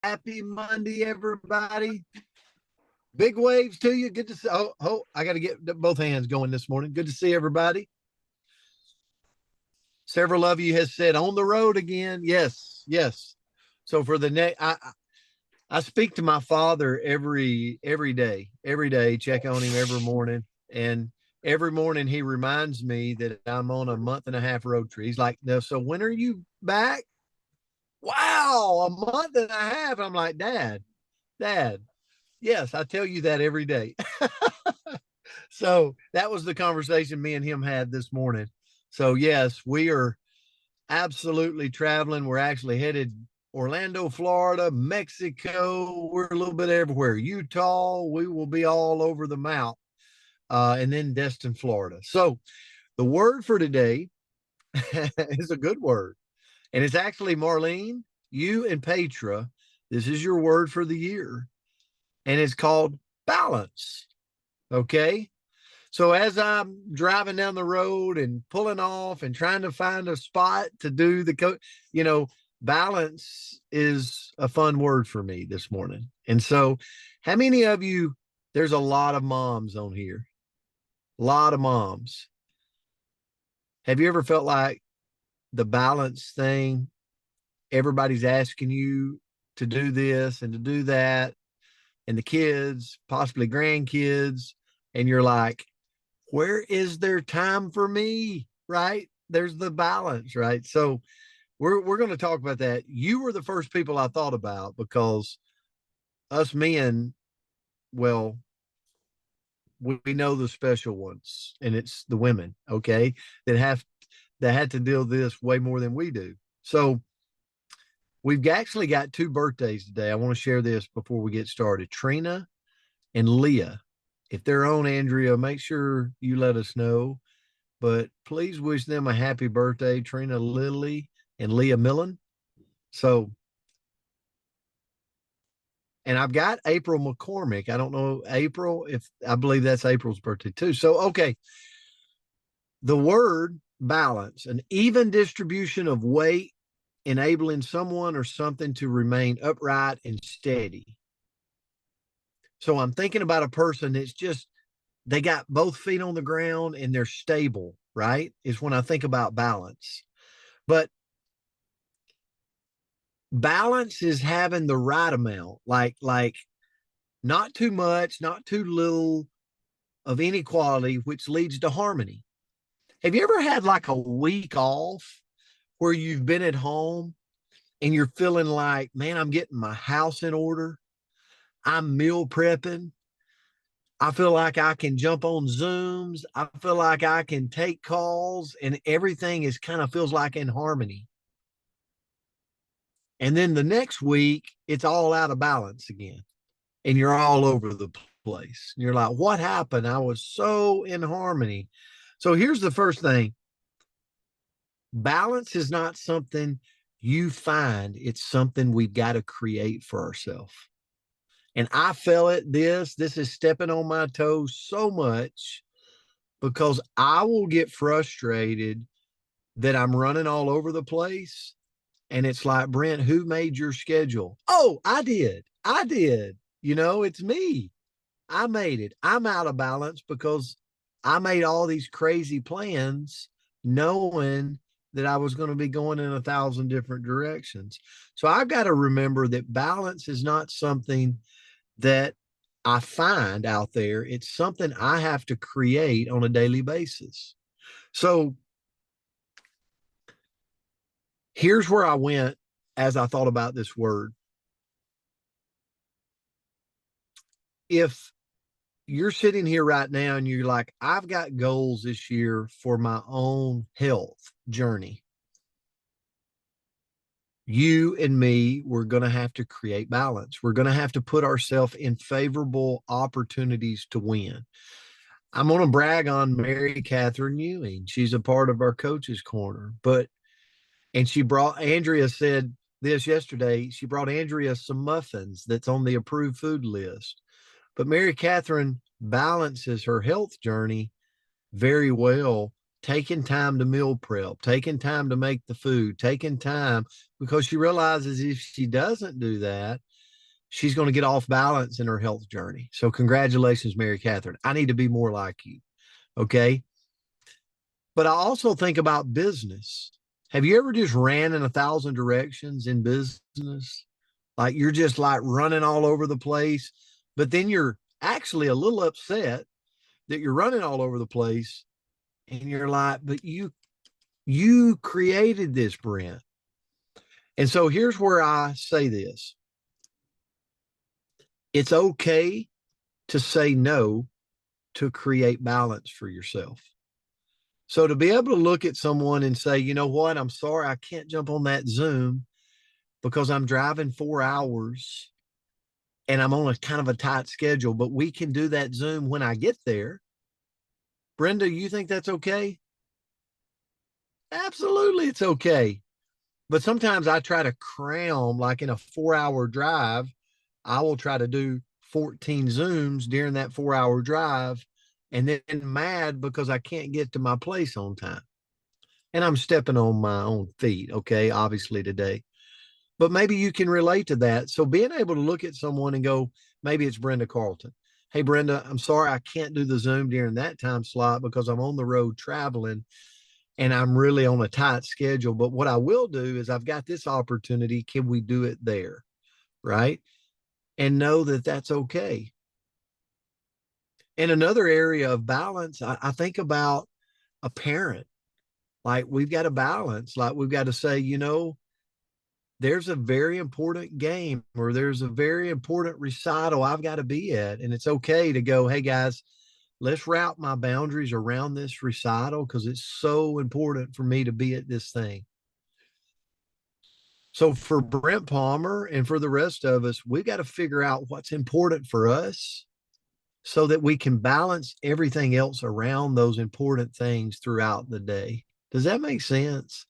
Happy Monday, everybody. Big waves to you. Good to see. I got to get both hands going this morning. Good to see everybody. Several of you has said on the road again. Yes, yes. So for the next, I speak to my father every day. Check on him every morning, and every morning he reminds me that I'm on a month and a half road trip. He's like, "No, so when are you back?" Wow, a month and a half. I'm like, Dad, yes, I tell you that every day. So that was the conversation me and him had this morning. So yes, we are absolutely traveling. We're actually headed Orlando, Florida, Mexico. We're a little bit everywhere. Utah. We will be all over the map, and then Destin, Florida. So the word for today is a good word, and it's actually Marlene, you and Petra. This is your word for the year, and it's called balance. Okay. So as I'm driving down the road and pulling off and trying to find a spot to do balance is a fun word for me this morning. And so, how many of you, there's a lot of moms on here, a lot of moms. Have you ever felt like the balance thing, everybody's asking you to do this and to do that, and the kids, possibly grandkids, and you're like, where is there time for me? Right? There's the balance, right? So we're going to talk about that. You were the first people I thought about because us men, well, we know the special ones, and it's the women, okay, that had to deal with this way more than we do. So we've actually got two birthdays today. I want to share this before we get started. Trina and Leah. If they're on, Andrea, make sure you let us know. But please wish them a happy birthday, Trina Lilly and Leah Millen. So, and I've got April McCormick. I don't know, April, if I believe that's April's birthday too. So, okay. The word balance, an even distribution of weight, enabling someone or something to remain upright and steady. So I'm thinking about a person that's just, they got both feet on the ground and they're stable, right? Is when I think about balance. But balance is having the right amount, like not too much, not too little of inequality, which leads to harmony. Have you ever had like a week off where you've been at home and you're feeling like, man, I'm getting my house in order, I'm meal prepping, I feel like I can jump on Zooms, I feel like I can take calls, and everything is kind of feels like in harmony. And then the next week, it's all out of balance again. And you're all over the place. You're like, what happened? I was so in harmony. So here's the first thing. Balance is not something you find. It's something we've got to create for ourselves. And I felt it. This is stepping on my toes so much because I will get frustrated that I'm running all over the place. And it's like, Brent, who made your schedule? Oh, I did. I did. It's me. I made it. I'm out of balance because I made all these crazy plans knowing that I was going to be going in 1,000 different directions. So I've got to remember that balance is not something that I find out there. It's something I have to create on a daily basis. So here's where I went as I thought about this word. If you're sitting here right now and you're like, I've got goals this year for my own health journey, you and me, we're going to have to create balance. We're going to have to put ourselves in favorable opportunities to win. I'm going to brag on Mary Catherine Ewing. She's a part of our coaches corner, and Andrea said this yesterday. She brought Andrea some muffins that's on the approved food list. But Mary Catherine balances her health journey very well taking time to meal prep, taking time to make the food, taking time, because she realizes if she doesn't do that, she's going to get off balance in her health journey. So congratulations, Mary Catherine. I need to be more like you. Okay. But I also think about business. Have you ever just ran in 1,000 directions in business? Like you're just like running all over the place, but then you're actually a little upset that you're running all over the place, and you're like, but you created this, Brent. And so here's where I say this. It's okay to say no to create balance for yourself. So to be able to look at someone and say, you know what, I'm sorry, I can't jump on that Zoom because I'm driving 4 hours and I'm on a kind of a tight schedule, but we can do that Zoom when I get there. Brenda, you think that's okay? Absolutely, it's okay. But sometimes I try to cram, like in a 4 hour drive, I will try to do 14 Zooms during that 4 hour drive and then mad because I can't get to my place on time. And I'm stepping on my own feet, okay, obviously today. But maybe you can relate to that. So being able to look at someone and go, maybe it's Brenda Carlton. Hey, Brenda, I'm sorry I can't do the Zoom during that time slot because I'm on the road traveling and I'm really on a tight schedule. But what I will do is I've got this opportunity. Can we do it there? Right. And know that that's okay. In another area of balance, I think about a parent. Like we've got to balance, like we've got to say, you know, there's a very important game or there's a very important recital I've got to be at. And it's okay to go, hey guys, let's route my boundaries around this recital because it's so important for me to be at this thing. So for Brent Palmer and for the rest of us, we've got to figure out what's important for us so that we can balance everything else around those important things throughout the day. Does that make sense?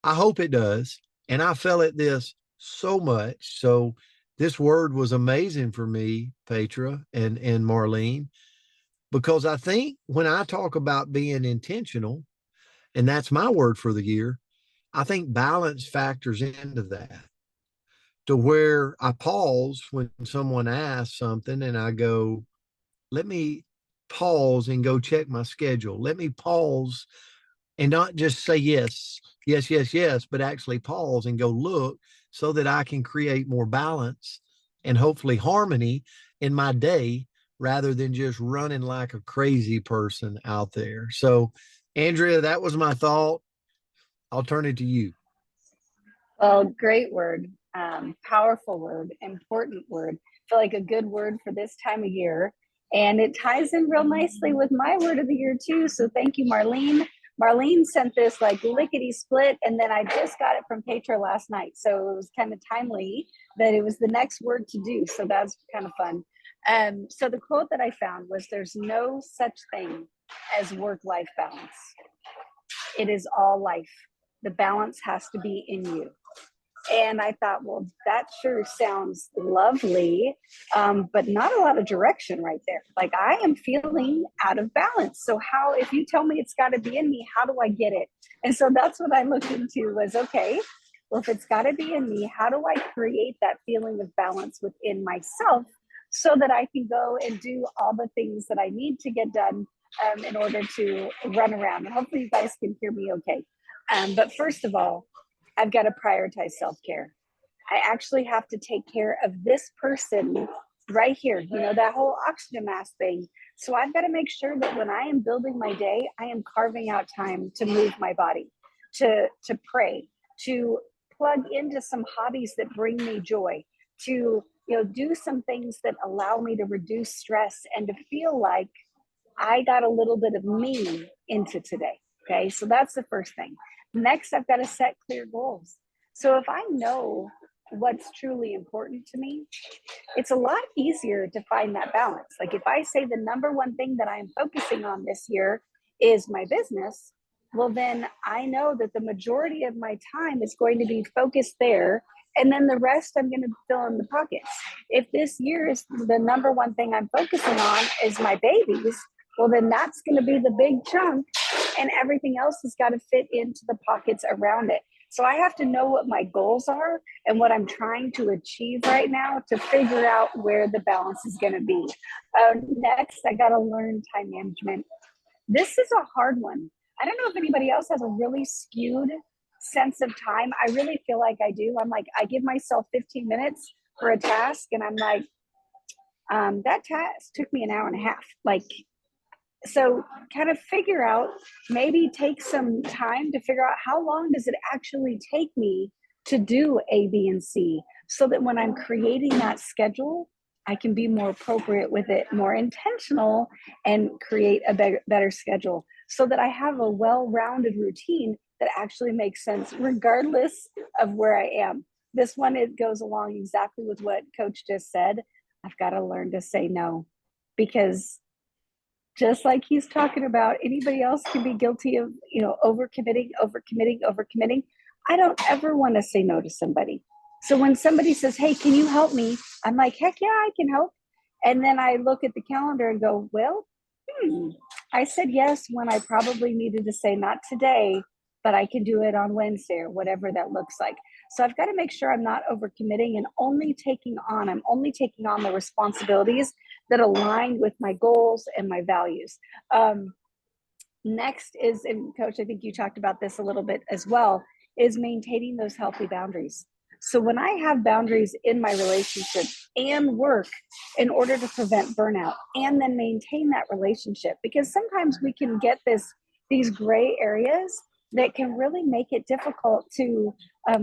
I hope it does. And I felt it this so much. So this word was amazing for me, Petra and Marlene, because I think when I talk about being intentional, and that's my word for the year, I think balance factors into that to where I pause when someone asks something and I go, let me pause and go check my schedule. Let me pause and not just say yes, yes, yes, yes, but actually pause and go look so that I can create more balance and hopefully harmony in my day rather than just running like a crazy person out there. So, Andrea, that was my thought. I'll turn it to you. Well, great word, powerful word, important word. I feel like a good word for this time of year. And it ties in real nicely with my word of the year too. So thank you, Marlene. Marlene sent this like lickety split, and then I just got it from Petra last night. So it was kind of timely that it was the next word to do. So that's kind of fun. So the quote that I found was, there's no such thing as work-life balance. It is all life. The balance has to be in you. And I thought, well, that sure sounds lovely, but not a lot of direction right there. Like I am feeling out of balance. So how, if you tell me it's got to be in me, how do I get it? And so that's what I looked into was, okay, well, if it's got to be in me, how do I create that feeling of balance within myself so that I can go and do all the things that I need to get done in order to run around? And hopefully you guys can hear me okay. But first of all, I've got to prioritize self-care. I actually have to take care of this person right here, you know, that whole oxygen mask thing. So I've got to make sure that when I am building my day, I am carving out time to move my body, to pray, to plug into some hobbies that bring me joy, to, you know, do some things that allow me to reduce stress and to feel like I got a little bit of me into today. Okay, so that's the first thing. Next, I've got to set clear goals. So if I know what's truly important to me, it's a lot easier to find that balance. Like if I say the number one thing that I'm focusing on this year is my business, well, then I know that the majority of my time is going to be focused there. And then the rest I'm going to fill in the pockets. If this year is the number one thing I'm focusing on is my babies, well, then that's going to be the big chunk. and everything else has got to fit into the pockets around it. So I have to know what my goals are and what I'm trying to achieve right now to figure out where the balance is going to be. Next, I got to learn time management. This is a hard one. I don't know if anybody else has a really skewed sense of time. I really feel like I do. I'm like, I give myself 15 minutes for a task, and I'm like, that task took me an hour and a half. Like, so kind of figure out, maybe take some time to figure out how long does it actually take me to do A, B, and C, so that when I'm creating that schedule, I can be more appropriate with it, more intentional, and create a better schedule so that I have a well-rounded routine that actually makes sense regardless of where I am. This one, it goes along exactly with what Coach just said. I've got to learn to say no, because just like he's talking about, anybody else can be guilty of, overcommitting. I don't ever want to say no to somebody. So when somebody says, hey, can you help me? I'm like, heck yeah, I can help. And then I look at the calendar and go, well, I said yes when I probably needed to say not today, but I can do it on Wednesday or whatever that looks like. So I've got to make sure I'm not overcommitting and I'm only taking on the responsibilities that align with my goals and my values. Next is, and Coach, I think you talked about this a little bit as well, is maintaining those healthy boundaries. So when I have boundaries in my relationship and work in order to prevent burnout and then maintain that relationship, because sometimes we can get these gray areas that can really make it difficult to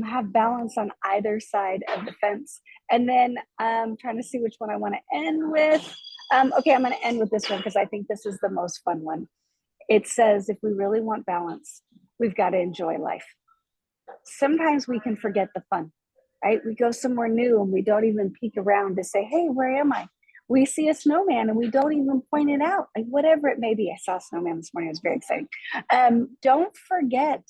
have balance on either side of the fence. And then I'm trying to see which one I want to end with. Okay, I'm going to end with this one because I think this is the most fun one. It says, if we really want balance, we've got to enjoy life. Sometimes we can forget the fun, right? We go somewhere new and we don't even peek around to say, hey, where am I? We see a snowman and we don't even point it out, like whatever it may be. I saw a snowman this morning. It was very exciting. Don't forget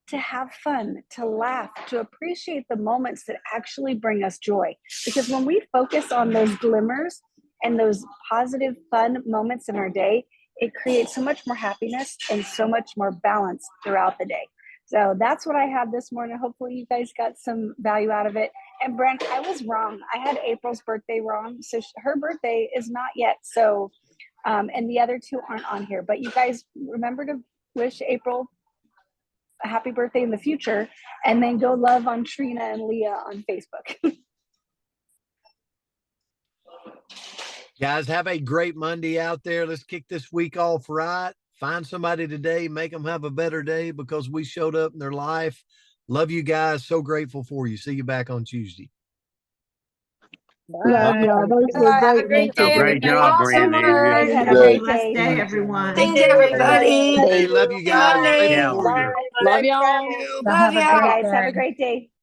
to have fun, to laugh, to appreciate the moments that actually bring us joy. Because when we focus on those glimmers and those positive, fun moments in our day, it creates so much more happiness and so much more balance throughout the day. So that's what I have this morning. Hopefully you guys got some value out of it. And Brent, I was wrong. I had April's birthday wrong. So her birthday is not yet. So, and the other two aren't on here. But you guys remember to wish April a happy birthday in the future. And then go love on Trina and Leah on Facebook. Guys, have a great Monday out there. Let's kick this week off right. Find somebody today, make them have a better day because we showed up in their life. Love you guys. So grateful for you. See you back on Tuesday. Love y'all. Those were Have a great great day, messages. Great job, everybody. Brandy. Have Have a a great blessed day. day, everyone. Thanks, everybody. Hey, love you See you guys. Monday. Grateful for you. Love y'all. Love Bye, y'all. guys. Have a great day.